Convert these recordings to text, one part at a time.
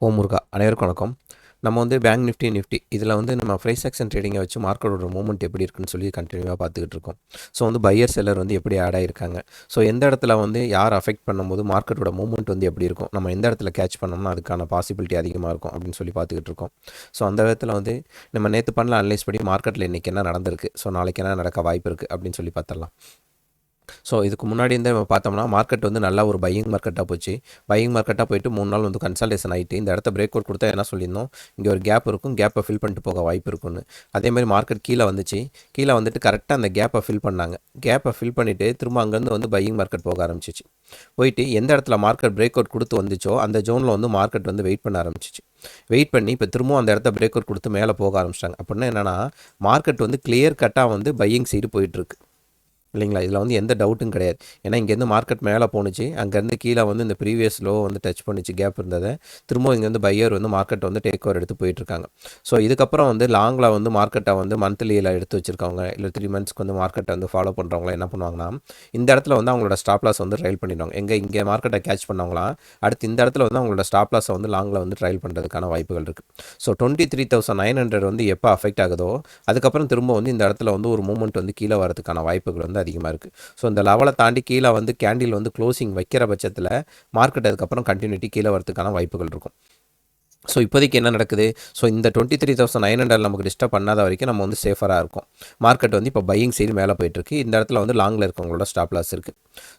ஓம் முருகா அனைவருக்கும் வணக்கம். நம்ம வந்து பேங்க் நிஃப்டி இதில் வந்து நம்ம ப்ரைஸ் ஆக்ஷன் ட்ரேடிங்கை வச்சு மார்க்கெட்டோட மூவ்மெண்ட் எப்படி இருக்குன்னு சொல்லி கண்டினியூவாக பார்த்துக்கிட்டு இருக்கோம். ஸோ வந்து பையர் செல்லர் வந்து எப்படி ஆட் ஆகிருக்காங்க, ஸோ எந்த இடத்துல வந்து யார் அஃபெக்ட் பண்ணும்போது மார்க்கெட்டோட மூவ்மெண்ட் வந்து எப்படி இருக்கும், நம்ம எந்த இடத்துல கேட்ச் பண்ணோம்னா அதுக்கான பாசிபிலிட்டி அதிகமாக இருக்கும் அப்படின்னு சொல்லி பார்த்துக்கிட்டு இருக்கோம். ஸோ அந்த விதத்தில் வந்து நம்ம நேற்று பண்ணல அனலைஸ் படி மார்க்கெட்டில் இன்றைக்கி என்ன நடந்திருக்கு, ஸோ நாளைக்கு என்ன நடக்க வாய்ப்பு இருக்குது அப்படின்னு சொல்லி பார்த்துடலாம். ஸோ இதுக்கு முன்னாடி இந்த பார்த்தோம்னா மார்க்கெட் வந்து நல்லா ஒரு பையிங் மார்க்கெட்டாக போச்சு. பையிங் மார்க்கெட்டாக போயிட்டு 3 நாள் வந்து கன்சல்டேஷன் ஆகிட்டு இந்த இடத்த பிரேக் அவுட் கொடுத்தா என்ன சொல்லியிருந்தோம், இங்கே ஒரு கேப் இருக்கும், கேப்பை ஃபில் பண்ணிட்டு போக வாய்ப்பு இருக்குன்னு. அதேமாதிரி மார்க்கெட் கீழே வந்துச்சு. கீழே வந்துட்டு கரெக்டாக அந்த கேப்பை ஃபில் பண்ணாங்க. கேப்பை ஃபில் பண்ணிவிட்டு திரும்ப அங்கேருந்து வந்து பையிங் மார்க்கெட் போக ஆரம்பிச்சிச்சு. போயிட்டு எந்த இடத்துல மார்க்கெட் பிரேக் அவுட் கொடுத்து வந்துச்சோ அந்த ஜோனில் வந்து மார்க்கெட் வந்து வெயிட் பண்ண ஆரம்பிச்சிச்சு. வெயிட் பண்ணி இப்போ திரும்பவும் அந்த இடத்த பிரேக் அவுட் கொடுத்து மேலே போக ஆரம்பிச்சிட்டாங்க. அப்படின்னா என்னென்னா மார்க்கெட் வந்து கிளியர் கட்டாக வந்து பையிங் சைடு போயிட்டுருக்கு இல்லைங்களா. இதில் வந்து எந்த டவுட்டும் கிடையாது. ஏன்னா இங்கேருந்து மார்க்கெட் மேலே போணுச்சு, அங்கேருந்து கீழே வந்து இந்த ப்ரீவியஸ் லோ வந்து டச் பண்ணிச்சு, கேப் இருந்ததை திரும்ப இங்கேருந்து பையர் வந்து மார்க்கெட் வந்து டேக் ஓவர் எடுத்து போயிட்டுருக்காங்க. ஸோ இதுக்கப்புறம் வந்து லாங்கில் வந்து மார்க்கெட்டை வந்து மந்த்லியில் எடுத்து வச்சுருக்கவங்க இல்லை 3 மந்த்ஸ்க்கு வந்து மார்க்கெட்டை வந்து ஃபாலோ பண்ணுறவங்கள என்ன பண்ணுவாங்கன்னா, இந்த இடத்துல வந்து அவங்களோட ஸ்டாப் லாஸ் வந்து ட்ரைல் பண்ணிடுவாங்க. இங்கே மார்க்கெட்டை கேட்ச் பண்ணவங்களாம் அடுத்து இந்த இடத்துல வந்து அவங்களோட ஸ்டாப் லாஸை வந்து லாங்கில் வந்து ட்ரைல் பண்ணுறதுக்கான வாய்ப்புகள் இருக்குது. ஸோ 23,900 வந்து எப்போ அஃபெக்ட் ஆகுதோ அதுக்கப்புறம் திரும்ப வந்து இந்த இடத்துல வந்து ஒரு மூமெண்ட் வந்து கீழே வரதுக்கான வாய்ப்புகள் வந்து அதிகமாக இருக்குது. ஸோ இந்த லெவலை தாண்டி கீழே வந்து கேண்டில் வந்து க்ளோசிங் வைக்கிற பட்சத்தில் மார்க்கெட் அதுக்கப்புறம் கண்டினியூட்டி கீழே வரதுக்கான வாய்ப்புகள் இருக்கும். ஸோ இப்போதைக்கு என்ன நடக்குது, ஸோ இந்த 23,900 நமக்கு டிஸ்டர்ப் பண்ணாத வரைக்கும் நம்ம வந்து சேஃபராக இருக்கும். மார்க்கெட் வந்து இப்போ பையிங் சைடு மேலே போயிட்டுருக்கு. இந்த இடத்துல வந்து லாங்கில் இருக்கவங்களோட ஸ்டாப் லாஸ் இருக்குது.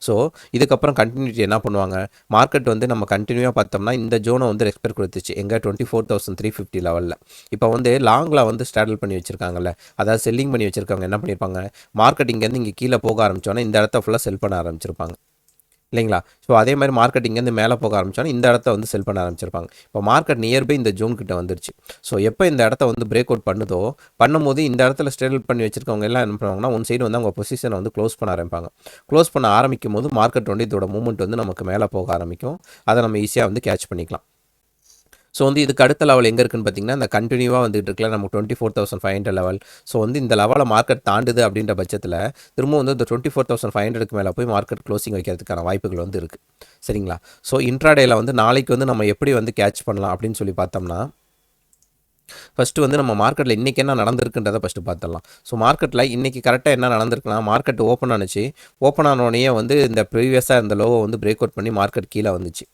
ஸோ இதுக்கப்புறம் கண்டினியூட்டி என்ன பண்ணுவாங்க, மார்க்கெட் வந்து நம்ம கண்டினியூவாக பார்த்தோம்னா இந்த ஜோனை வந்து ரெஸ்பெக்ட் கொடுத்துச்சு எங்கே 24,350 லெவலில். இப்போ வந்து லாங்கில் வந்து ஸ்டாடில் பண்ணி வச்சுருக்காங்கல்ல, அதாவது செல்லிங் பண்ணி வச்சுருக்கவங்க என்ன பண்ணியிருப்பாங்க, மார்க்கெட் இங்கேருந்து இங்கே கீழே போக ஆரம்பித்தோன்னா இந்த இடத்த ஃபுல்லாக செல் பண்ண ஆரம்பிச்சிருப்பாங்க இல்லைங்களா. ஸோ அதே மாதிரி மார்க்கெட் இங்கேருந்து மேலே போக ஆரம்பிச்சோன்னா இந்த இடத்த வந்து செல் பண்ண ஆரம்பிச்சிருப்பாங்க. இப்போ மார்க்கெட் நியர்பை இந்த ஜோன் கிட்ட வந்துருச்சு. ஸோ எப்போ இந்த இடத்த வந்து பிரேக் அவுட் பண்ணுதோ பண்ணும்போது இந்த இடத்துல ஸ்டேபிள் பண்ணி வச்சிருக்கவங்க எல்லாம் என்ன பண்ணுவாங்கன்னா ஒன் சைடு வந்து அவங்க பொசிஷனை வந்து க்ளோஸ் பண்ண ஆரம்பிப்பாங்க. க்ளோஸ் பண்ண ஆரம்பிக்கும் போது மார்க்கெட் வந்து இதோட மூவ்மெண்ட் வந்து நமக்கு மேலே போக ஆரம்பிக்கும். அதை நம்ம ஈஸியாக வந்து கேட்ச் பண்ணிக்கலாம். ஸோ வந்து இதுக்கு அடுத்த லெவல் எங்கே இருக்குன்னு பார்த்தீங்கன்னா, இந்த கண்டினியூவாக வந்துட்டு இருக்கல நமக்கு 24,500 லெவல். ஸோ வந்து இந்த லெவலை மார்க்கெட் தாண்டுது அப்படின்ற பட்சத்தில் திரும்ப வந்து இந்த 24,500க்கு மேலே போய் மார்க்கெட் க்ளோசிங் வைக்கிறதுக்கான வாய்ப்புகள் வந்து இருக்குது. சரிங்களா. ஸோ இன்ட்ராடேயில் வந்து நாளைக்கு வந்து நம்ம எப்படி வந்து கேட்ச் பண்ணலாம் அப்படின்னு சொல்லி பார்த்தோம்னா, ஃபஸ்ட்டு வந்து நம்ம மார்க்கெட்டில் இன்றைக்கி என்ன நடந்திருக்குன்றதை ஃபஸ்ட்டு பார்த்துடலாம். ஸோ மார்க்கெட்டில் இன்றைக்கி கரெக்டாக என்ன நடந்திருக்குன்னா, மார்க்கெட் ஓப்பன் ஆனிச்சு. ஓப்பன் ஆனோடனே வந்து இந்த ப்ரீவியஸாக இருந்த லோவை வந்து பிரேக் அவுட் பண்ணி மார்க்கெட் கீழே வந்துச்சு.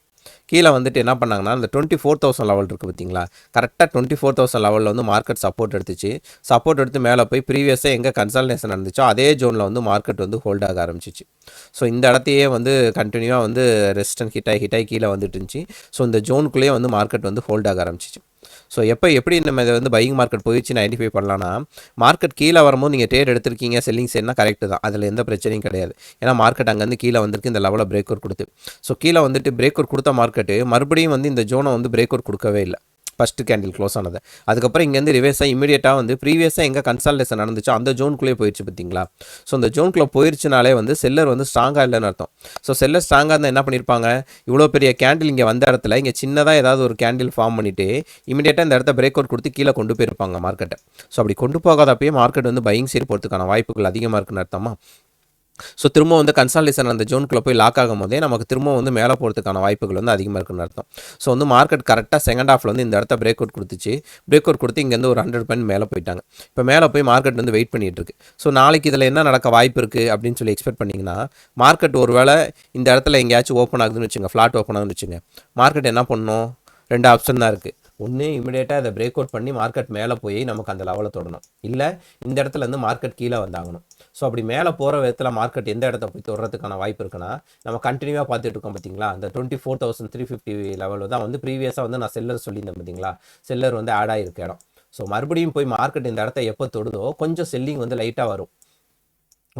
கீழே வந்துட்டு என்ன பண்ணாங்கன்னா, இந்த 24,000 லெவல் இருக்குது பார்த்தீங்களா, கரெக்டாக 24,000 லெவலில் வந்து மார்க்கெட் சப்போர்ட் எடுத்துச்சு. சப்போர்ட் எடுத்து மேலே போய் ப்ரீவியஸாக எங்கே கன்சல்டேஷன் நடந்துச்சோ அதே ஜோனில் வந்து மார்க்கெட் வந்து ஹோல்ட் ஆக ஆரம்பிச்சிச்சு. ஸோ இந்த இடத்தையே வந்து கண்டினியூவாக வந்து ரெசிஸ்டன்ஸ் ஹிட்டாகி கீழே வந்துட்டு இருந்துச்சு. ஸோ இந்த ஜோனுக்குள்ளேயே வந்து மார்க்கெட் வந்து ஹோல்ட் ஆக ஆரம்பிச்சிச்சு. ஸோ எப்படி நம்ம இதை வந்து பையிங் மார்க்கெட் போயிடுச்சுன்னு ஐடென்டிஃபை பண்ணலான்னா, மார்க்கெட் கீழே வரும்போது நீங்கள் ட்ரேட் எடுத்திருக்கீங்க செல்லிங் சைட்னா கரெக்டு தான், அதில் எந்த பிரச்சனையும் கிடையாது. ஏன்னா மார்க்கெட் அங்கேருந்து கீழே வந்திருக்கு இந்த லெவலில் பிரேக் அவுட் கொடுத்து. ஸோ கீழே வந்துட்டு பிரேக் அவுட் கொடுத்த மார்க்கெட்டு மறுபடியும் வந்து இந்த ஜோனை வந்து பிரேக் அவுட் கொடுக்கவே இல்லை ஃபஸ்ட்டு கேண்டில் க்ளோஸ் ஆனது. அதுக்கப்புறம் இங்கேருந்து ரிவேர்ஸாக இமீடியட்டாக வந்து ப்ரீவியஸாக எங்கே கன்சல்டேஷன் நடந்துச்சோ அந்த ஜோனுக்குள்ளேயே போயிடுச்சு பார்த்தீங்களா. ஸோ அந்த ஜோனுக்குள்ளே போயிடுச்சுனாலே வந்து செல்லர் வந்து ஸ்ட்ராங்காக இல்லைன்னு அர்த்தம். ஸோ செல்லர் ஸ்ட்ராங்காக இருந்தால் என்ன பண்ணியிருப்பாங்க, இவ்வளோ பெரிய கேண்டில் இங்கே வந்த இடத்துல இங்கே சின்னதாக ஏதாவது ஒரு கேண்டில் ஃபார்ம் பண்ணிவிட்டு இமீடியட்டாக இந்த இடத்த பிரேக் அவுட் கொடுத்து கீழே கொண்டு போயிருப்பாங்க மார்க்கெட்டை. ஸோ அப்படி கொண்டு போகாதப்பயே மார்க்கெட் வந்து பையிங் சைடு போகிறதுக்கான வாய்ப்புகள் அதிகமாக இருக்குன்னு அர்த்தமா. ஸோ திரும்ப வந்து கன்சால்டேஷன் அந்த ஜோனுக்குள்ளே போய் லாக் ஆகும் போதே நமக்கு திரும்ப வந்து மேலே போகிறதுக்கான வாய்ப்புகள் வந்து அதிகமாக இருக்குன்னு அர்த்தம். ஸோ வந்து மார்க்கெட் கரெக்டாக செகண்ட் ஹாஃபில் வந்து இந்த இடத்த பிரேக் அவுட் கொடுத்துச்சு. பிரேக் அவுட் கொடுத்து இங்கேருந்து ஒரு 100 பாயிண்ட் மேலே போயிட்டாங்க. இப்போ மேலே போய் மார்க்கெட் வந்து வெயிட் பண்ணிகிட்டு இருக்கு. ஸோ நாளைக்கு இதில் என்ன நடக்க வாய்ப்பு இருக்குது அப்படின்னு சொல்லி எக்ஸ்பெக்ட் பண்ணிங்கன்னா, மார்க்கெட் ஒரு வேளை இந்த இடத்துல எங்கேயாச்சும் ஓப்பன் ஆகுதுன்னு வச்சுங்க, ஃப்ளாட் ஓப்பன் ஆகுதுன்னு வச்சுங்க, மார்க்கெட் என்ன பண்ணணும், 2 ஆப்ஷன் தான் இருக்குது. ஒன்று இமிடியேட்டாக அதை பிரேக் அவுட் பண்ணி மார்க்கெட் மேலே போய் நமக்கு அந்த லெவலை தொடணும், இல்லை இந்த இடத்துல இருந்து மார்க்கெட் கீழே வந்தாகணும். ஸோ அப்படி மேலே போகிற விதத்தில் மார்க்கெட் எந்த இடத்த போய் தொடுறதுக்கான வாய்ப்பு இருக்குன்னா, நம்ம கண்டினியூவாக பார்த்துட்டு இருக்கோம் பார்த்தீங்களா, அந்த 24,350 லெவலில் தான் வந்து ப்ரீவியஸாக வந்து நான் செல்லர் சொல்லியிருந்தேன் பார்த்தீங்களா, செல்லர் வந்து ஆட் ஆகிருக்க இடம். ஸோ மறுபடியும் போய் மார்க்கெட் இந்த இடத்த எப்போ தொடுதோ கொஞ்சம் செல்லிங் வந்து லைட்டாக வரும்.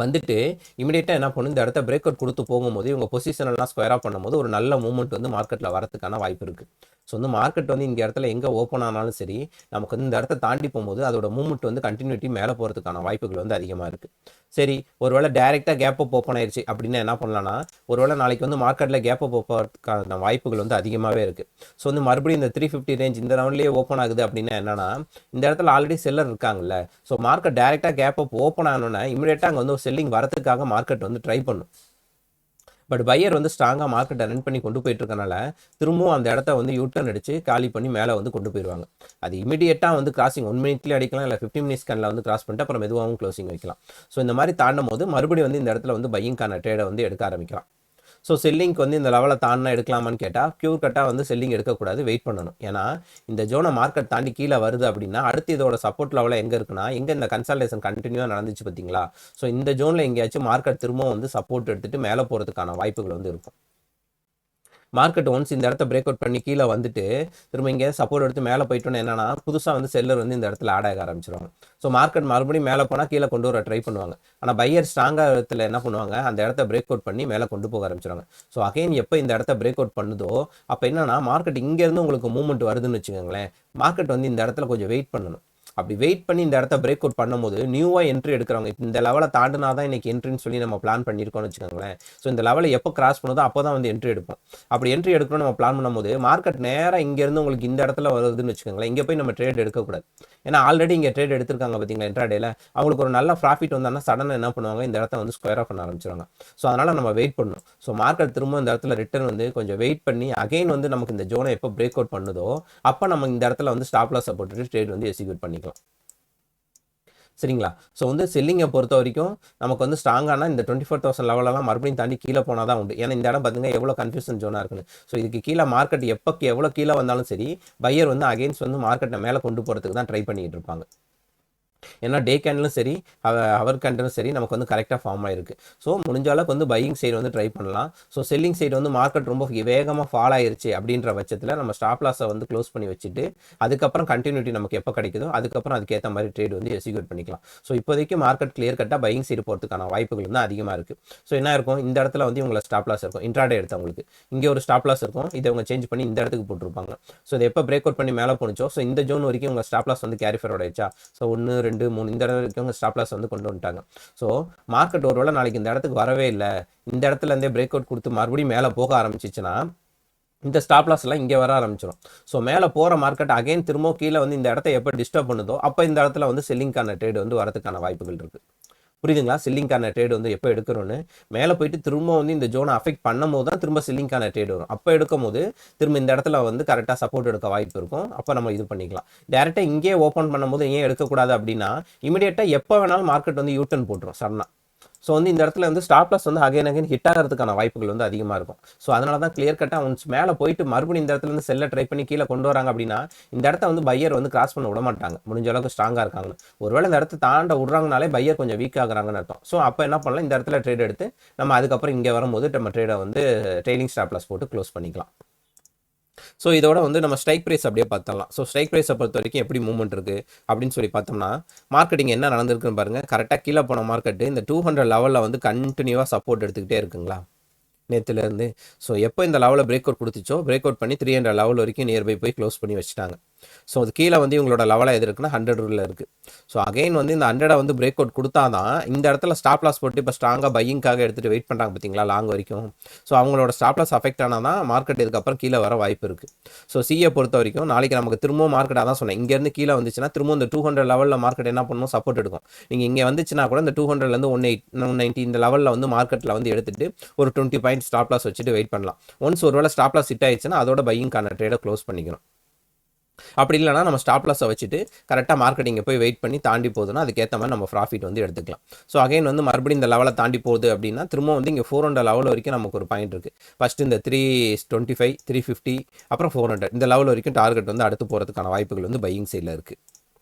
வந்துட்டு இமீடியட்டாக என்ன பண்ணும், இந்த இடத்த பிரேக் அவுட் கொடுத்து போகும்போது இவங்க பொசிஷனெல்லாம் ஸ்கொயராக பண்ணும்போது ஒரு நல்ல மூவ்மெண்ட் வந்து மார்க்கெட்டில் வரதுக்கான வாய்ப்பு இருக்குது. ஸோ வந்து மார்க்கெட் வந்து இங்கே இடத்துல எங்கே ஓப்பன் ஆனாலும் சரி, நமக்கு வந்து இந்த இடத்த தாண்டி போகும்போது அதோட மூவ்மெண்ட் வந்து கண்டினியூட்டி மேலே போகிறதுக்கான வாய்ப்புகள் வந்து அதிகமாக இருக்குது. சரி, ஒருவேளை டேரெக்டாக கேப் அப் ஓப்பன் ஆயிடுச்சு அப்படின்னா என்ன பண்ணலான்னா, ஒருவேளை நாளைக்கு வந்து மார்க்கெட்டில் கேப் அப் போகிறதுக்கான வாய்ப்புகள் வந்து அதிகமாகவே இருக்குது. ஸோ வந்து மறுபடியும் இந்த 350 ரேஞ்ச் இந்த ரவுண்ட்லேயே ஓப்பன் ஆகுது அப்படின்னா என்னன்னா, இந்த இடத்துல ஆல்ரெடி செல்லர் இருக்காங்கல்ல. ஸோ மார்க்கெட் டேரெக்டாக கேப் அப் ஓப்பன் ஆனோன்னா இமீடியட்டாக அங்கே வந்து ஒரு செல்லிங் வரதுக்காக மார்க்கெட் வந்து ட்ரை பண்ணும். பட் பையர் வந்து ஸ்ட்ராங்காக மார்க்கெட்டை ரன் பண்ணி கொண்டு போயிட்டு இருக்கனால திரும்பவும் அந்த இடத்த வந்து யூட்டர்ன் அடிச்சு காலி பண்ணி மேலே வந்து கொண்டு போயிடுவாங்க. அது இமீடியட்டாக வந்து கிராசிங் 1 மினிட்லேயே அடிக்கலாம், இல்லை 15 மினிட்ஸ் கேனில் வந்து கிராஸ் பண்ணிட்டு அப்புறம் மெதுவாகவும் க்ளோசிங் வைக்கலாம். ஸோ இந்த மாதிரி தாண்டும் போது மறுபடியும் வந்து இந்த இடத்துல வந்து பையிங்கான ட்ரேடை வந்து எடுக்க ஆரம்பிக்கலாம். ஸோ செல்லிங்க்கு வந்து இந்த லெவலை தாண்டினா எடுக்கலாமான்னு கேட்டால் பியூர் கட்டாக வந்து செல்லிங் எடுக்கக்கூடாது, வெயிட் பண்ணணும். ஏன்னா இந்த ஜோனை மார்க்கெட் தாண்டி கீழே வருது அப்படின்னா அடுத்து இதோட சப்போர்ட் லெவலில் எங்கே இருக்குன்னா, எங்கே இந்த கன்சல்டேஷன் கண்டினியூவாக நடந்துச்சு பார்த்தீங்களா, ஸோ இந்த ஜோனில் எங்கேயாச்சும் மார்க்கெட் திரும்பவும் வந்து சப்போர்ட் எடுத்துகிட்டு மேலே போகிறதுக்கான வாய்ப்புகள் வந்து இருக்கும். மார்க்கெட் ஒன்ஸ் இந்த இடத்த பிரேக் அவுட் பண்ணி கீழே வந்துட்டு திரும்ப இங்கே சப்போர்ட் எடுத்து மேலே போயிட்டோன்னு என்னன்னா புதுசாக வந்து செல்லர் வந்து இந்த இடத்துல ஆட் ஆக ஆரம்பிச்சிருவாங்க. ஸோ மார்க்கெட் மறுபடியும் மேலே போனால் கீழே கொண்டு வர ட்ரை பண்ணுவாங்க. ஆனால் பையர் ஸ்ட்ராங்காக இடத்துல என்ன பண்ணுவாங்க, அந்த இடத்த பிரேக் அவுட் பண்ணி மேலே கொண்டு போக ஆரம்பிச்சிருவாங்க. ஸோ அகைன் எப்போ இந்த இடத்த பிரேக் அவுட் பண்ணுதோ அப்போ என்னன்னா மார்க்கெட் இங்கேருந்து உங்களுக்கு மூவ்மெண்ட் வருதுன்னு வச்சுக்கோங்களேன், மார்க்கெட் வந்து இந்த இடத்துல கொஞ்சம் வெயிட் பண்ணணும். அப்படி வெயிட் பண்ணி இந்த இடத்த பிரேக் அவுட் பண்ணும்போது நியூவாக என்ட்ரி எடுக்கிறவங்க இந்த லெவலை தாண்டினா தான் இன்னைக்கு என்ட்ரின்னு சொல்லி நம்ம பிளான் பண்ணியிருக்கோம்னு வச்சுக்கோங்களேன். ஸோ இந்த லெவலை எப்போ கிராஸ் பண்ணுதோ அப்போ தான் வந்து என்ட்ரி எடுப்போம். அப்படி என்ட்ரி எடுக்கணும்னு நம்ம பிளான் பண்ணும்போது மார்க்கெட் நேராக இங்கேருந்து உங்களுக்கு இந்த இடத்துல வருதுன்னு வச்சுக்கோங்களேன், இங்கே போய் நம்ம ட்ரேட் எடுக்கக்கூடாது. ஏன்னா ஆல்ரெடி இங்கே ட்ரேட் எடுத்திருக்காங்க பார்த்தீங்களா இன்ட்ராடேல, அவங்களுக்கு ஒரு நல்ல ப்ராஃபிட் வந்தாங்கன்னா சடனாக என்ன பண்ணுவாங்க, இந்த இடத்த வந்து ஸ்கொயர் ஆஃப் பண்ண ஆரம்பிச்சிருவாங்க. ஸோ அதனால் நம்ம வெயிட் பண்ணணும். ஸோ மார்க்கெட் திரும்ப இந்த இடத்துல ரிட்டர்ன் வந்து கொஞ்சம் வெயிட் பண்ணி அகைன் வந்து நமக்கு இந்த ஜோனை எப்போ பிரேக் அவுட் பண்ணுதோ அப்போ நம்ம இந்த இடத்துல வந்து ஸ்டாப் லாஸை போட்டுட்டு ட்ரேட் வந்து எக்ஸிக்யூட் பண்ணிக்கலாம். சரிங்களா. ஸோ வந்து செல்லிங்கை பொறுத்த வரைக்கும் நமக்கு வந்து ஸ்ட்ராங்கான இந்த 24,000 லெவலெல்லாம் மறுபடியும் தாண்டி கீழே போனால் தான் உண்டு. ஏன்னா இந்த இடம் பார்த்தீங்கன்னா எவ்வளோ கன்ஃபியூஷன் ஜோனாக இருக்குன்னு. ஸோ இதுக்கு கீழே மார்க்கெட் எவ்வளோ கீழே வந்தாலும் சரி பையர் வந்து அகைன்ஸ்ட் வந்து மார்க்கெட்டை மேலே கொண்டு போகிறதுக்கு தான் ட்ரை பண்ணிக்கிட்டு இருப்பாங்க. ஏன்னா டே கேண்டிலும் சரி ஹவர் கேண்டிலும் சரி நமக்கு வந்து கரெக்டாக ஃபார்ம் ஆயிருக்கு. ஸோ முடிஞ்ச அளவுக்கு வந்து பையிங் சைடு வந்து ட்ரை பண்ணலாம். ஸோ செல்லிங் சைடு வந்து மார்க்கெட் ரொம்ப வேகமாக ஃபால் ஆயிருச்சு அப்படின்ற பட்சத்தில் நம்ம ஸ்டாப் லாஸை வந்து க்ளோஸ் பண்ணி வச்சுட்டு அதுக்கப்புறம் கண்டினியூட்டி நமக்கு எப்போ கிடைக்குதோ அதுக்கப்புறம் அதுக்கேற்ற மாதிரி ட்ரேட் வந்து எக்ஸிக்யூட் பண்ணிக்கலாம். ஸோ இப்போதைக்கு மார்க்கெட் கிளியர் கட்டாக பையிங் சைடு போகிறதுக்கான வாய்ப்புகள் வந்து அதிகமாக இருக்குது. ஸோ என்ன இருக்கும், இந்த இடத்துல வந்து இவங்களை ஸ்டாப் லாஸ் இருக்கும், இன்ட்ராடே எடுத்தவங்களுக்கு இங்கே ஒரு ஸ்டாப் லாஸ் இருக்கும், இதை இவங்க சேஞ்ச் பண்ணி இந்த இடத்துக்கு போட்டிருப்பாங்க. ஸோ இதை எப்போ பிரேக் அவுட் பண்ணி மேலே போனிச்சோ ஸோ இந்த ஜோன் வரைக்கும் உங்கள் ஸ்டாப் லாஸ் வந்து கேரி ஃபார்வர்ட் ஆயிடுச்சா, ஸோ 1 2 3 இந்த இடத்துல வரைக்கும் ஸ்டாப் லாஸ் வந்து கொண்டு வந்துட்டாங்க. ஸோ மார்க்கெட் ஒருவேளை நாளைக்கு இந்த இடத்துக்கு வரவே இல்லை, இந்த இடத்துல இருந்தே பிரேக் அவுட் கொடுத்து மறுபடியும் மேலே போக ஆரம்பிச்சிச்சுன்னா இந்த ஸ்டாப் லாஸ் எல்லாம் இங்கே வர ஆரம்பிச்சிடும். ஸோ மேலே போகிற மார்க்கெட் அகைன் திரும்ப கீழே வந்து இந்த இடத்த எப்போ டிஸ்டர்ப் பண்ணுதோ அப்போ இந்த இடத்துல வந்து செல்லிங்கான ட்ரேட் வந்து வரதுக்கான வாய்ப்புகள் இருக்குது. புரியுதுங்களா. செல்லிங்கான ட்ரேட் வந்து எப்போ எடுக்கிறோன்னு மேலே போயிட்டு திரும்ப வந்து இந்த ஜோனை அஃபெக்ட் பண்ணும் போது தான் திரும்ப செல்லிங்கான ட்ரேட் வரும். அப்போ எடுக்கும் போது திரும்ப இந்த இடத்துல வந்து கரெக்டாக சப்போர்ட் எடுக்க வாய்ப்பு இருக்கும். அப்போ நம்ம இது பண்ணிக்கலாம். டேரெக்டாக இங்கே ஓப்பன் பண்ணும்போது ஏன் எடுக்கக்கூடாது அப்படின்னா இமீடியட்டாக எப்போ வேணாலும் மார்க்கெட் வந்து யூட்டர்ன் போட்டுரும் சடனாக. ஸோ வந்து இந்த இடத்துல வந்து ஸ்டாப் லாஸ் வந்து அகைன் ஹிட் ஆகிறதுக்கான வாய்ப்புகள் வந்து அதிகமாக இருக்கும். ஸோ அதனால தான் கிளியர் கட்டாக ஒன்ஸ் மேலே போயிட்டு மறுபடியும் இந்த இடத்துல இருந்து செல்லை ட்ரை பண்ணி கீழே கொண்டு வராங்க அப்படின்னா இந்த இடத்த வந்து பையர் வந்து கிராஸ் பண்ண விட மாட்டாங்க, முடிஞ்ச அளவுக்கு ஸ்ட்ராங்காக இருக்காங்க. ஒருவேளை இந்த இடத்த தாண்ட விட்றாங்கனாலே பையர் கொஞ்சம் வீக் ஆகுறாங்கன்னு அர்த்தம். ஸோ அப்போ என்ன பண்ணலாம், இந்த இடத்துல ட்ரேட் எடுத்து நம்ம அதுக்கப்புறம் இங்கே வரும்போது நம்ம ட்ரேடை வந்து ட்ரெயிலிங் ஸ்டாப் லாஸ் போட்டு க்ளோஸ் பண்ணிக்கலாம். ஸோ இதோட வந்து நம்ம ஸ்ட்ரைக் ப்ரைஸ் அப்படியே பார்த்தலாம். ஸோ ஸ்ட்ரைக் ப்ரைஸை பொறுத்த வரைக்கும் எப்படி மூவ்மெண்ட் இருக்குது அப்படின்னு சொல்லி பார்த்தோம்னா மார்க்கெட்டிங் என்ன நடந்திருக்குன்னு பாருங்கள். கரெக்டாக கீழே போன மார்க்கெட்டு இந்த 200 லெவலில் வந்து கண்டினியூவாக சப்போர்ட் எடுத்துக்கிட்டே இருக்குங்களா நேற்றுலேருந்து. ஸோ எப்போ இந்த லெவலில் பிரேக் அவுட் கொடுத்துச்சோ பிரேக் அவுட் பண்ணி 300 லெவல் வரைக்கும் நியர்பை போய் க்ளோஸ் பண்ணி வச்சுட்டாங்க. ஸோ அது கீழே வந்து இவங்களோட லெவலாக எது இருக்குன்னா 100 ரூலில் இருக்குது. ஸோ அகைன் வந்து இந்த 100 வந்து பிரேக் அவுட் கொடுத்தா தான் இந்த இடத்துல ஸ்டாப் லாஸ் போட்டு இப்போ ஸ்ட்ராங்காக பையிங்காக எடுத்துகிட்டு வெயிட் பண்ணுறாங்க பார்த்தீங்களா லாங் வரைக்கும். ஸோ அவங்களோட ஸ்டாப் லாஸ் அஃபெக்ட் ஆனால் தான் மார்க்கெட் இதுக்கப்புறம் கீழே வர வாய்ப்பு இருக்குது. ஸோ சிஏ பொறுத்த வரைக்கும் நாளைக்கு நமக்கு திரும்பவும் மார்க்கெட் அதான் சொன்னேன், இங்கேருந்து கீழே வந்துச்சுன்னா திரும்ப இந்த 200 லெவலில் மார்க்கெட் என்ன பண்ணணும், சப்போர்ட் எடுக்கும். நீங்கள் இங்கே வந்துச்சுன்னா கூட இந்த 200லேருந்து 190 இந்த லெவலில் வந்து மார்க்கெட்டில் வந்து எடுத்துகிட்டு ஒரு 20 பாயிண்ட் ஸ்டாப் லாஸ் வச்சுட்டு வெயிட் பண்ணலாம். ஒன்ஸ் ஒருவேளை ஸ்டாப் லாஸ் ஹிட் ஆயிடுச்சுன்னா அதோட பையிங்கான ட்ரேடை க்ளோஸ் பண்ணிக்கணும். அப்படி இல்லைனா நம்ம ஸ்டாப் லாஸை வச்சுட்டு கரெக்டாக மார்க்கெட்டிங்கை போய் வெயிட் பண்ணி தாண்டி போகுதுன்னா அதுக்கேற்ற மாதிரி நம்ம ப்ராஃபிட் வந்து எடுத்துக்கலாம். ஸோ அகைன் வந்து மறுபடியும் இந்த லெவலை தாண்டி போகுது அப்படின்னா திரும்ப வந்து இங்கே 400 லெவல் வரைக்கும் நமக்கு ஒரு பாயிண்ட் இருக்குது. ஃபஸ்ட்டு இந்த 325 350 அப்புறம் 400 இந்த லெவல் வரைக்கும் டார்கெட் வந்து அடுத்து போகிறதுக்கான வாய்ப்புகள் வந்து பையிங் சைடில் இருக்குது.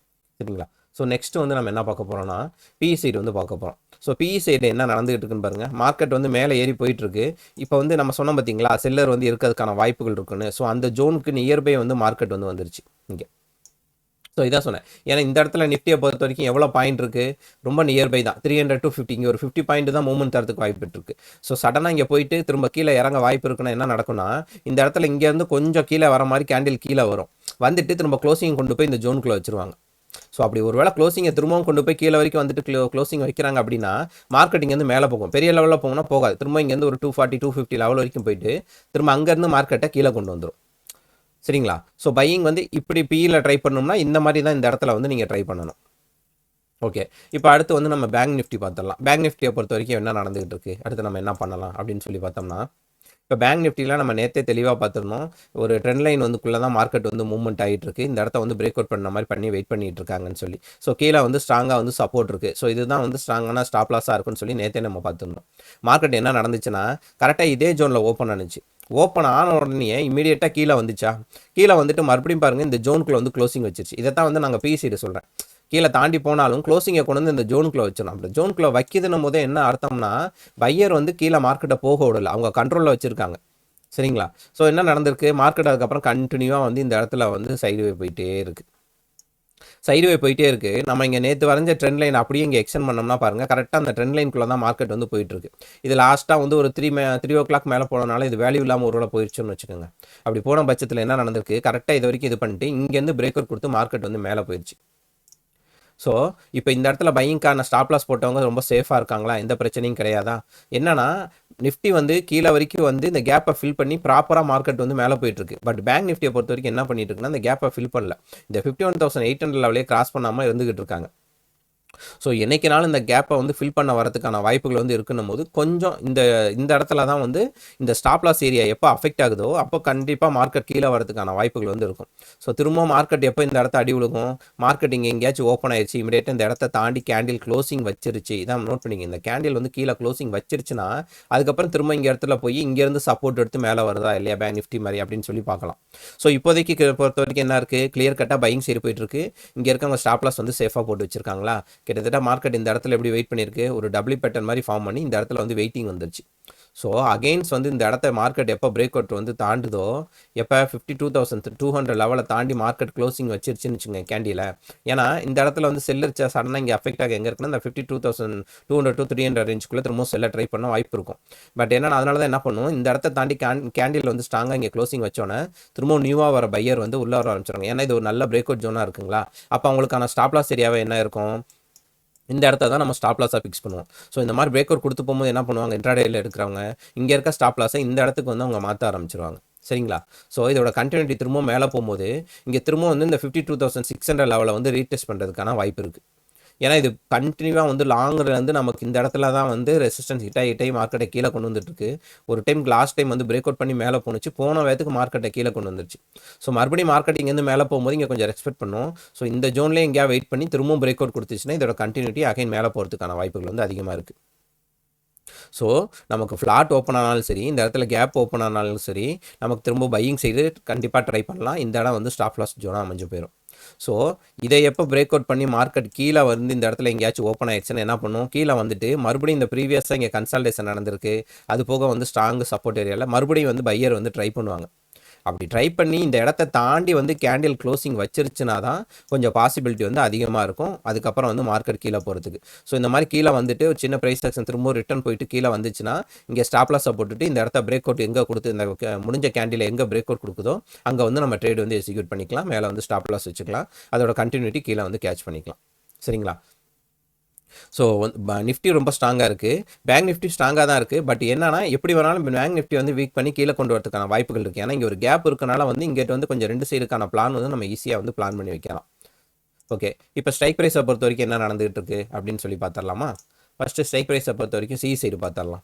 சரிங்களா. ஸோ நெக்ஸ்ட் வந்து நம்ம என்ன பார்க்க போகிறோம்னா பிஇ சைடு வந்து பார்க்க போகிறோம். ஸோ பிஇ சைடு என்ன நடந்துகிட்டு இருக்குன்னு பாருங்கள். மார்க்கெட் வந்து மேலே ஏறி போயிட்டுருக்கு. இப்போ வந்து நம்ம சொன்னோம் பார்த்தீங்களா செல்லர் வந்து இருக்கிறதுக்கான வாய்ப்புகள் இருக்குன்னு. ஸோ அந்த ஜோனுக்கு நியர்பை வந்து மார்க்கெட் வந்து வந்துருச்சு இங்கே. ஸோ இதான் சொன்னேன். ஏன்னா இந்த இடத்துல நிஃப்டியை பொறுத்த வரைக்கும் எவ்வளோ பாயிண்ட் இருக்குது, ரொம்ப நியர்பை தான் 300 to 50. இங்கே ஒரு 50 பாயிண்ட் தான் மூவ்மெண்ட் தரத்துக்கு வாய்ப்பு இருக்குது. ஸோ சடனாக இங்கே போயிட்டு திரும்ப கீழே இறங்க வாய்ப்பு இருக்குன்னா என்ன நடக்கும்னா இந்த இடத்துல இங்கேருந்து கொஞ்சம் கீழே வர மாதிரி கேண்டில் கீழே வரும், வந்துட்டு திரும்ப க்ளோசிங் கொண்டு போய் இந்த ஜோனுக்குள்ளே வச்சுருவாங்க. ஸோ அப்படி ஒரு வேளை க்ளோசிங்கை திரும்பவும் கொண்டு போய் கீழே வரைக்கும் வந்துட்டு க்ளோசிங் வைக்கிறாங்க அப்படின்னா மார்க்கெட் இங்கேருந்து மேலே போகும். பெரிய லெவலில் போகணும்னா போகாது, திரும்ப இங்கேருந்து ஒரு 240 250 லெவல் வரைக்கும் போயிட்டு திரும்ப அங்கேருந்து மார்க்கெட்டை கீழே கொண்டு வந்துடும். சரிங்களா. ஸோ பையிங் வந்து இப்படி பிஇயில் ட்ரை பண்ணணும்னா இந்த மாதிரி தான் இந்த இடத்துல வந்து நீங்கள் ட்ரை பண்ணணும். ஓகே. இப்போ அடுத்து வந்து நம்ம பேங்க் நிஃப்டி பார்த்துடலாம். பேங்க் நிஃப்டியை பொறுத்த வரைக்கும் என்ன நடந்துகிட்டு இருக்கு, அடுத்து நம்ம என்ன பண்ணலாம் அப்படின்னு சொல்லி பார்த்தோம்னா, இப்போ பேங்க் நிஃப்டியில் நம்ம நேற்றே தெளிவாக பார்த்துருந்தோம். ஒரு ட்ரெண்ட் லைன் வந்துக்குள்ளே தான் மார்க்கெட் வந்து மூவ்மெண்ட் ஆகிட்டு இருக்கு. இந்த இடத்த வந்து பிரேக் அவுட் பண்ண மாதிரி பண்ணி வெயிட் பண்ணிட்டு இருக்காங்கன்னு சொல்லி. ஸோ கீழே வந்து ஸ்ட்ராங்காக வந்து சப்போர்ட் இருக்குது. ஸோ இதுதான் வந்து ஸ்ட்ராங்கான ஸ்டாப் லாஸாக இருக்குன்னு சொல்லி நேற்றே நம்ம பார்த்துருந்தோம். மார்க்கெட் என்ன நடந்துச்சுன்னா கரெக்டாக இதே ஜோனில் ஓப்பன் ஆனிச்சு. ஓப்பன் ஆன உடனே இமீடியட்டாக கீழே வந்துச்சா, கீழே வந்துட்டு மறுபடியும் பாருங்கள் இந்த ஜோனுக்குள்ளே வந்து க்ளோசிங் வச்சிருச்சு. இதை தான் வந்து நாங்கள் பிசிடி சொல்கிறேன். கீழே தாண்டி போனாலும் க்ளோசிங்கை கொண்டு வந்து இந்த ஜோனுக்குள்ளே வச்சிடும். அப்படி ஜோனுக்குள்ளே வைக்கிதுன்னும் போதே என்ன அர்த்தம்னா பையர் வந்து கீழே மார்க்கெட்டை போக விடல, அவங்க கண்ட்ரோலில் வச்சுருக்காங்க. சரிங்களா? ஸோ என்ன நடந்திருக்கு, மார்க்கெட் அதுக்கப்புறம் கண்டினியூவாக வந்து இந்த இடத்துல வந்து சைடுவே போயிட்டே இருக்குது. சைடுவே போயிட்டே இருக்குது. நம்ம இங்கே நேற்று வரைஞ்ச ட்ரெண்ட் லைன் அப்படியே இங்கே எக்ஸ்டெண்ட் பண்ணோம்னா பாருங்கள், கரெக்டாக அந்த ட்ரெண்ட் லைனுக்குள்ளே தான் மார்க்கெட் வந்து போயிட்டுருக்கு. இது லாஸ்ட்டாக வந்து ஒரு 3 மேலே போனனால இது வேல்யூ இல்லாமல் ஒரு வேளை போயிடுச்சுன்னு வச்சுக்கோங்க. அப்படி போன பட்சத்தில் என்ன நடந்திருக்கு, கரெக்டாக இது வரைக்கும் இது பண்ணிட்டு இங்கேருந்து பிரேக் அவுட் கொடுத்து மார்க்கெட் வந்து மேலே போயிடுச்சு. ஸோ இப்போ இந்த இடத்துல பையிங்கான ஸ்டாப் லாஸ் போட்டவங்க ரொம்ப சேஃபாக இருக்காங்களா, எந்த பிரச்சனையும் கிடையாதா? என்னன்னா நிஃப்டி வந்து கீழே வரைக்கும் வந்து இந்த கேப்பை ஃபில் பண்ணி ப்ராப்பராக மார்க்கெட் வந்து மேலே போயிட்டுருக்கு. பட் பேங்க் நிஃப்டியை பொறுத்த வரைக்கும் என்ன பண்ணிட்டு இருக்குன்னா இந்த கேப்பை ஃபில் பண்ணல. இந்த 51,800 லெவலே கிராஸ் பண்ணாமல் இருந்துகிட்டு இருக்காங்க. ஸோ என்னைக்குனாலும் இந்த கேப்பை வந்து ஃபில் பண்ண வரதுக்கான வாய்ப்புகள் வந்து இருக்குன்னும் போது கொஞ்சம் இந்த இந்த இடத்துல தான் வந்து இந்த ஸ்டாப் லாஸ் ஏரியா எப்போ அஃபெக்ட் ஆகுதோ அப்போ கண்டிப்பாக மார்க்கெட் கீழே வரதுக்கான வாய்ப்புகள் வந்து இருக்கும். ஸோ திரும்ப மார்க்கெட் எப்போ இந்த இடத்த அடி விழுகும், மார்க்கெட் இங்கே எங்கேயாச்சும் ஓப்பன் ஆயிடுச்சு, இமீடியட்டாக இந்த இடத்த தாண்டி கேண்டில் க்ளோசிங் வச்சிருச்சு. இதான் நோட் பண்ணிங்க, இந்த கேண்டில் வந்து கீழே க்ளோசிங் வச்சிருச்சுன்னா அதுக்கப்புறம் திரும்ப இங்கே இடத்துல போய் இங்கேருந்து சப்போர்ட் எடுத்து மேலே வருதா இல்லையா பேங்க் நிஃப்டி மாதிரி அப்படின்னு சொல்லி பார்க்கலாம். ஸோ இப்போதைக்கு பொறுத்த வரைக்கும் என்ன இருக்குது, கிளியர் கட்டாக பையிங் சைடு போயிட்டு இருக்கு. இங்கே இருக்கவங்க ஸ்டாப் லாஸ் வந்து சேஃபாக போட்டு வச்சிருக்காங்களா. கிட்டத்தட்ட மார்க்கெட் இந்த இடத்துல எப்படி வெயிட் பண்ணியிருக்கு, ஒரு டபிள்யூ பேட்டர்ன் மாதிரி ஃபார்ம் பண்ணி இந்த இடத்துல வந்து வெயிட்டிங் வந்துருச்சு. ஸோ அகெயின்ஸ் வந்து இந்த இடத்த மார்க்கெட் எப்போ பிரேக் அவுட் வந்து தாண்டுதோ, எப்போ 52,200 லெவலை தாண்டி மார்க்கெட் க்ளோசிங் வச்சிருச்சுன்னு வச்சுங்க கேண்டியில். ஏன்னா இந்த இடத்துல வந்து செல்லர் சடனாக இங்கே அஃபெக்ட் ஆக எங்கே இருக்குன்னா இந்த 52,200 to 300 ரேஞ்சுக்குள்ளே திரும்ப செல்ல ட்ரை பண்ண வாய்ப்பு இருக்கும். பட் என்னன்னா அதனால தான் என்ன பண்ணுவோம், இந்த இடத்த தாண்டி கேண்டில் வந்து ஸ்ட்ராங்காக இங்கே க்ளோசிங் வச்சோன்னே திரும்ப நியூவாக வர பையர் வந்து உள்ளே வர ஆரம்பிச்சிடுறாங்க. ஏன்னா இது ஒரு நல்ல பிரேக் அவுட் ஜோனாக இருக்குங்களா. அப்போ அவங்களுக்கான ஸ்டாப் லாஸ் ஏரியாவே என்ன இருக்கும், இந்த இடத்த தான் நம்ம ஸ்டாப் லாஸாக ஃபிக்ஸ் பண்ணுவோம். ஸோ இந்த மாதிரி பிரேக் அவுட் கொடுத்து போகும்போது என்ன பண்ணுவாங்க, இன்ட்ராடேயில் எடுக்கிறவங்க இங்கே இருக்க ஸ்டாப் லாஸை இந்த இடத்துக்கு வந்து அவங்க மாற்ற ஆரம்பிச்சிருவாங்க. சரிங்களா? ஸோ இதோட கண்டினியூட்டி திரும்ப மேலே போகும்போது இங்கே திரும்ப வந்து இந்த 52,600 லெவலில் வந்து ரீடெஸ்ட் பண்ணுறதுக்கான வாய்ப்பு இருக்குது. ஏன்னா இது கண்டினியூவாக வந்து லாங்கில் வந்து நமக்கு இந்த இடத்துல தான் வந்து ரெசிஸ்டன்ஸ் ஹிட்டாகி மார்க்கெட்டை கீழே கொண்டு வந்துட்டுருக்கு. ஒரு டைம் லாஸ்ட் டைம் வந்து பிரேக் அவுட் பண்ணி மேலே போணுச்சு, போன வேகத்துக்கு மார்க்கெட்டை கீழே கொண்டு வந்துருச்சு. ஸோ மறுபடியும் மார்க்கெட் இங்கேருந்து மேலே போகும்போது இங்கே கொஞ்சம் எக்ஸ்பெக்ட் பண்ணும். ஸோ இந்த ஜோன்லேயே எங்கேயா வெயிட் பண்ணி திரும்பவும் பிரேக் அவுட் கொடுத்துச்சுன்னா இதோட கண்டினியூட்டி அகைன் மேலே போகிறதுக்கான வாய்ப்புகள் வந்து அதிகமாக இருக்குது. ஸோ நமக்கு ஃப்ளாட் ஓப்பன் ஆனாலும் சரி, இந்த இடத்துல கேப் ஓப்பன் ஆனாலும் சரி, நமக்கு திரும்ப பையிங் செய்து கண்டிப்பாக ட்ரை பண்ணலாம். இந்த இடம் வந்து ஸ்டாப் லாஸ் ஜோனாக அமைஞ்சு போயிடும். ஸோ இதை எப்போ பிரேக் அவுட் பண்ணி மார்க்கெட் கீழே வந்து இந்த இடத்துல எங்கேயாச்சும் ஓப்பன் ஆயிடுச்சுன்னா என்ன பண்ணும், கீழே வந்துட்டு மறுபடியும் இந்த ப்ரீவியஸாக இங்கே கன்சல்டேஷன் நடந்திருக்கு, அது போக வந்து ஸ்ட்ராங் சப்போர்ட் ஏரியாவில் மறுபடியும் வந்து பையர் வந்து ட்ரை பண்ணுவாங்க. அப்படி ட்ரை பண்ணி இந்த இடத்த தாண்டி வந்து கேண்டில் க்ளோசிங் வச்சிருச்சுனா தான் கொஞ்சம் பாசிபிலிட்டி வந்து அதிகமாக இருக்கும் அதுக்கப்புறம் வந்து மார்க்கெட் கீழே போகிறதுக்கு. ஸோ இந்த மாதிரி கீழே வந்துட்டு ஒரு சின்ன ப்ரைஸ் ஆக்ஷன் திரும்ப ரிட்டர்ன் போயிட்டு கீழே வந்துச்சுன்னா இங்கே ஸ்டாப் லாஸை போட்டுட்டு இந்த இடத்த பிரேக் அவுட் எங்கே கொடுத்து இந்த முடிஞ்ச கேண்டில் எங்கே பிரேக் அவுட் கொடுக்குதோ அங்கே வந்து நம்ம ட்ரேட் வந்து எக்ஸிக்யூட் பண்ணிக்கலாம், மேலே வந்து ஸ்டாப் லாஸ் வச்சுக்கலாம், அதோட கண்டினியூட்டி கீழே வந்து கேட்ச் பண்ணிக்கலாம். சரிங்களா? ஸோ நிஃப்டி ரொம்ப ஸ்ட்ராங்காக இருக்குது, பேங்க் நிஃப்டி ஸ்ட்ராங்காக தான் இருக்குது. பட் என்னன்னா எப்படி வேணாலும் பேங்க் நிஃப்டி வந்து வீக் பண்ணி கீழே கொண்டு வரதுக்கான வாய்ப்புகள் இருக்குது. ஏன்னா இங்கே ஒரு கேப் இருக்கனால வந்து இங்கே வந்து கொஞ்சம் ரெண்டு சைடுக்கான பிளான் வந்து நம்ம ஈஸியாக வந்து பிளான் பண்ணி வைக்கலாம். ஓகே, இப்போ ஸ்ட்ரைக் ப்ரைஸை பொறுத்த வரைக்கும் என்ன நடந்துகிட்டு இருக்கு அப்படின்னு சொல்லி பார்த்துடலாமா. ஃபஸ்ட்டு ஸ்ட்ரைக் ப்ரைஸை பொறுத்த வரைக்கும் சி சைடு பார்த்துடலாம்.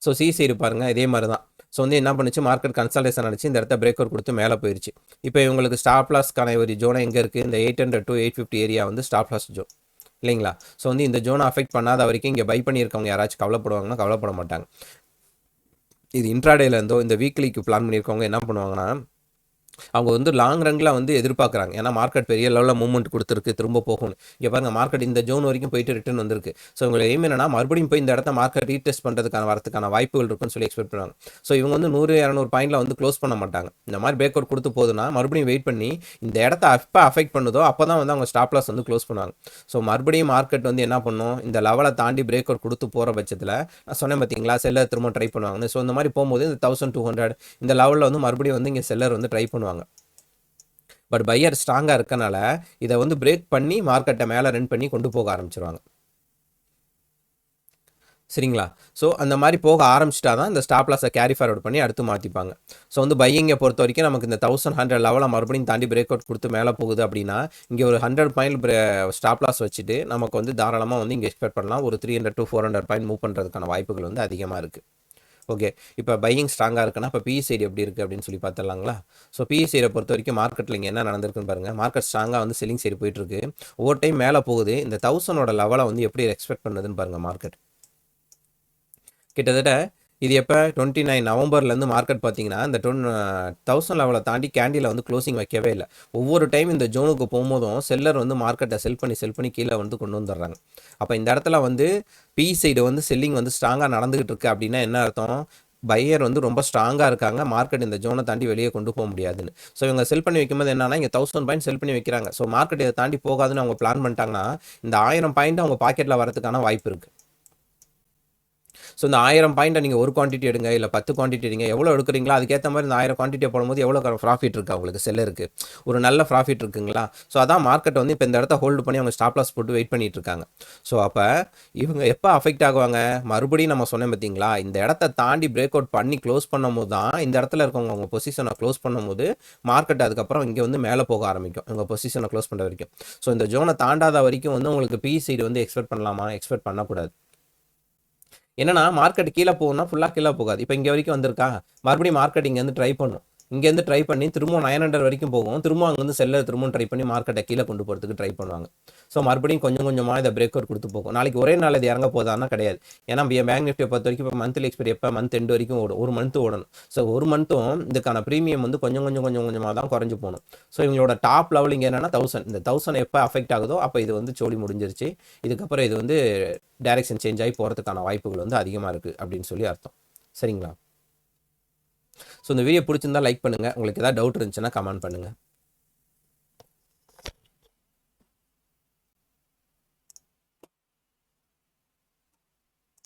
ஸோ சி சைடு பாருங்கள் இதே மாதிரி தான். ஸோ வந்து என்ன பண்ணுச்சு, மார்க்கெட் கன்சல்டேஷன் அடிச்சு இந்த இடத்த பிரேக் அவுட் கொடுத்து மேலே போயிடுச்சு. இப்போ இவங்களுக்கு ஸ்டாப் லாஸ்க்கான ஒரு ஜோனை எங்கே இருக்குது, இந்த 800 to 850 ஏரியா வந்து ஸ்டாப் லாஸ் ஜோன் இல்லைங்களா. ஸோ வந்து இந்த ஜோனை அஃபெக்ட் பண்ணாத வரைக்கும் இங்கே பை பண்ணியிருக்கவங்க யாராச்சும் கவலைப்படுவாங்கன்னா கவலைப்பட மாட்டாங்க. இது இன்ட்ராடேல இருந்தோ இந்த வீக்லிக்கு பிளான் பண்ணியிருக்கவங்க என்ன பண்ணுவாங்கன்னா அவங்க வந்து லாங் ரன்ல வந்து எதிர்பார்க்குறாங்க. ஏன்னா மார்க்கெட் பெரிய லெவலில் மூவ்மெண்ட் கொடுத்துருக்கு, திரும்ப போகணும். இங்கே பாருங்கள் மார்க்கெட் இந்த ஜோன் வரைக்கும் போயிட்டு ரிட்டர்ன் வந்திருக்கு. ஸோ இவங்க எய்ம் என்னன்னா மறுபடியும் போய் இந்த இடத்த மார்க்கெட் ரீடெஸ்ட் பண்ணுறதுக்கான வரதுக்கான வாய்ப்புகள் இருக்குன்னு சொல்லி எக்ஸ்பெக்ட் பண்ணுவாங்க. ஸோ இவங்க வந்து 100-200 பாயிண்டில் வந்து க்ளோஸ் பண்ண மாட்டாங்க. இந்த மாதிரி பிரேக் அவுட் கொடுத்து போதுன்னா மறுபடியும் வெயிட் பண்ணி இந்த இடத்த எப்போ அஃபெக்ட் பண்ணுதோ அப்போ தான் வந்து அவங்க ஸ்டாப் லாஸ் வந்து க்ளோஸ் பண்ணுவாங்க. ஸோ மறுபடியும் மார்க்கெட் வந்து என்ன பண்ணும், இந்த லெவலை தாண்டி பிரேக் அவுட் கொடுத்து போகிற பட்சத்தில் நான் சொன்னேன் பார்த்தீங்களா, செல்லர் திரும்ப ட்ரை பண்ணுவாங்க. ஸோ இந்த மாதிரி போகும்போது இந்த 1200 இந்த லெவலில் வந்து மறுபடியும் வந்து இங்கே செல்லர் வந்து ட்ரை பண்ணுவாங்க. பட் பையர் ஸ்ட்ராங்காக இருக்கனால இதை வந்து பிரேக் பண்ணி மார்க்கெட்டை மேலே ரன் பண்ணி கொண்டு போக ஆரம்பிச்சிருவாங்க. சரிங்களா? ஸோ அந்த மாரி போக ஆரம்பிச்சிட்டா தான் இந்த ஸ்டாப் லாஸை கேரி ஃபார்வர்ட் பண்ணி அடுத்து மாற்றிப்பாங்க. ஸோ வந்து பையிங்கை பொறுத்த வரைக்கும் நமக்கு இந்த 1100 லெவலை மறுபடியும் தாண்டி பிரேக் அவுட் கொடுத்து மேலே போகுது அப்படின்னா, இங்கே ஒரு 100 பாயிண்ட் ஸ்டாப் லாஸ் வச்சுட்டு நமக்கு வந்து தாராளமாக வந்து இங்கே எக்ஸ்பெக்ட் பண்ணலாம். ஒரு 300 to 400 பாயிண்ட் மூவ் பண்ணுறதுக்கான வாய்ப்புகள் வந்து அதிகமாக இருக்குது. ஓகே. இப்போ பையிங் ஸ்ட்ராங்காக இருக்குன்னா, இப்போ பிஇ சைடு எப்படி இருக்குது அப்படின்னு சொல்லி பார்த்துடலாங்களா? ஸோ பிஇ சைடை பொறுத்த வரைக்கும் மார்க்கெட்டில் இங்கே என்ன நடந்திருக்குன்னு பாருங்கள். மார்க்கெட் ஸ்ட்ராங்காக வந்து செல்லிங் சைடு போயிட்டுருக்கு. ஒவ்வொரு டைம் மேலே போகுது. இந்த 1000 லெவலை வந்து எப்படி எக்ஸ்பெக்ட் பண்ணுதுன்னு பாருங்கள் மார்க்கெட். கிட்டத்தட்ட இது எப்போ 29 நவம்பர்லேருந்து மார்க்கெட் பார்த்தீங்கன்னா இந்த 1000 லெவலை தாண்டி கேண்டில் வந்து க்ளோசிங் வைக்கவே இல்லை. ஒவ்வொரு டைம் இந்த ஜோனுக்கு போகும்போதும் செல்லர் வந்து மார்க்கெட்டை செல் பண்ணி கீழே வந்து கொண்டு வந்துடுறாங்க. அப்போ இந்த இடத்துல வந்து பி சைடு வந்து செல்லிங் வந்து ஸ்ட்ராங்காக நடந்துகிட்டு இருக்கு அப்படின்னா என்ன அர்த்தம்? பையர் வந்து ரொம்ப ஸ்ட்ராங்காக இருக்காங்க. மார்க்கெட் இந்த ஜோனை தாண்டி வெளியே கொண்டு போக முடியாதுன்னு. ஸோ இவங்க செல் பண்ணி வைக்கும்போது என்னன்னா இங்கே 1000 பாயிண்ட் செல் பண்ணி வைக்கிறாங்க. ஸோ மார்க்கெட் இதை தாண்டி போகாதுன்னு அவங்க பிளான் பண்ணிட்டாங்கன்னா இந்த 1000 பாயிண்ட் அவங்க பாக்கெட்டில் வரதுக்கான வாய்ப்பு இருக்குது. ஸோ இந்த 1000 பாயிண்ட்டை நீங்கள் ஒரு குவான்டிட்டி எடுங்க, இல்லை 10 குவான்டிட்டி எடுங்க, எவ்வளோ எடுக்கிறீங்களோ அதுக்கேற்ற மாதிரி இந்த 1000 குவான்டிட்டியை போடும்போது எவ்வளோ ப்ராஃபிட் இருக்குது அவங்களுக்கு செல்லருக்கு, ஒரு நல்ல ப்ராஃபிட் இருக்குங்களா? ஸோ அதான் மார்க்கெட் வந்து இப்போ இந்த இடத்த ஹோல்டு பண்ணி அவங்க ஸ்டாப் லாஸ் போட்டு வெயிட் பண்ணிட்டு இருக்காங்க. ஸோ அப்போ இவங்க எப்போ அஃபெக்ட் ஆகுவாங்க? மறுபடியும் நம்ம சொன்னேன் பார்த்தீங்களா, இந்த இடத்த தாண்டி பிரேக் அவுட் பண்ணி க்ளோஸ் பண்ணும்போது தான் இந்த இடத்துல இருக்கவங்க அவங்க பொசிஷனை க்ளோஸ் பண்ணும்போது மார்க்கெட் அதுக்கப்புறம் இங்கே வந்து மேலே போக ஆரம்பிக்கும், உங்கள் பொசிஷனை க்ளோஸ் பண்ணுற வரைக்கும். ஸோ இந்த ஜோனை தாண்டாத வரைக்கும் வந்து உங்களுக்கு பி சைடு வந்து எக்ஸ்பெக்ட் பண்ணலாமா? எக்ஸ்பெக்ட் பண்ணக்கூடாது. என்னன்னா மார்க்கெட் கீழே போகும்னா ஃபுல்லாக கீழே போகாது. இப்போ இங்கே வரைக்கும் வந்திருக்கா, மறுபடியும் மார்க்கெட் இங்கேருந்து ட்ரை பண்ணும். இங்கேருந்து ட்ரை பண்ணி திரும்பவும் 900 வரைக்கும் போகும். திரும்ப அங்கேருந்து செல்லர் திரும்பவும் ட்ரை பண்ணி மார்க்கெட்டை கீழே கொண்டு போகிறதுக்கு ட்ரை பண்ணுவாங்க. ஸோ மறுபடியும் கொஞ்சம் கொஞ்சமாக இதை பிரேக் அவுட் கொடுத்து போகும். நாளைக்கு ஒரே நாள் இது இறங்க போதான்னா கிடையாது. ஏன்னா பேங்க் நிஃப்டியை பொறுத்த வரைக்கும் இப்போ மந்த்லி எக்ஸ்பைரி எப்போ மந்த் எண்டு வரைக்கும் ஓடும், ஒரு மந்த் ஓடணும். ஸோ ஒரு மந்த்தும் இதுக்கான ப்ரீமியம் வந்து கொஞ்சம் கொஞ்சமாக தான் குறைஞ்சு போகணும். ஸோ இவங்களோட டாப் லெவல் இங்கே என்னன்னா 1000. இந்த 1000 எப்போ அஃபெக்ட் ஆகுதோ அப்போ இது வந்து சோழி முடிஞ்சிருச்சு. இதுக்கப்புறம் இது வந்து டைரக்ஷன் சேஞ்ச் ஆகி போகிறதுக்கான வாய்ப்புகள் வந்து அதிகமாக இருக்குது அப்படின்னு சொல்லி அர்த்தம். சரிங்களா? ஸோ இந்த வீடியோ பிடிச்சிருந்தா லைக் பண்ணுங்கள். உங்களுக்கு ஏதாவது டவுட் இருந்துச்சுன்னா கமெண்ட் பண்ணுங்கள்.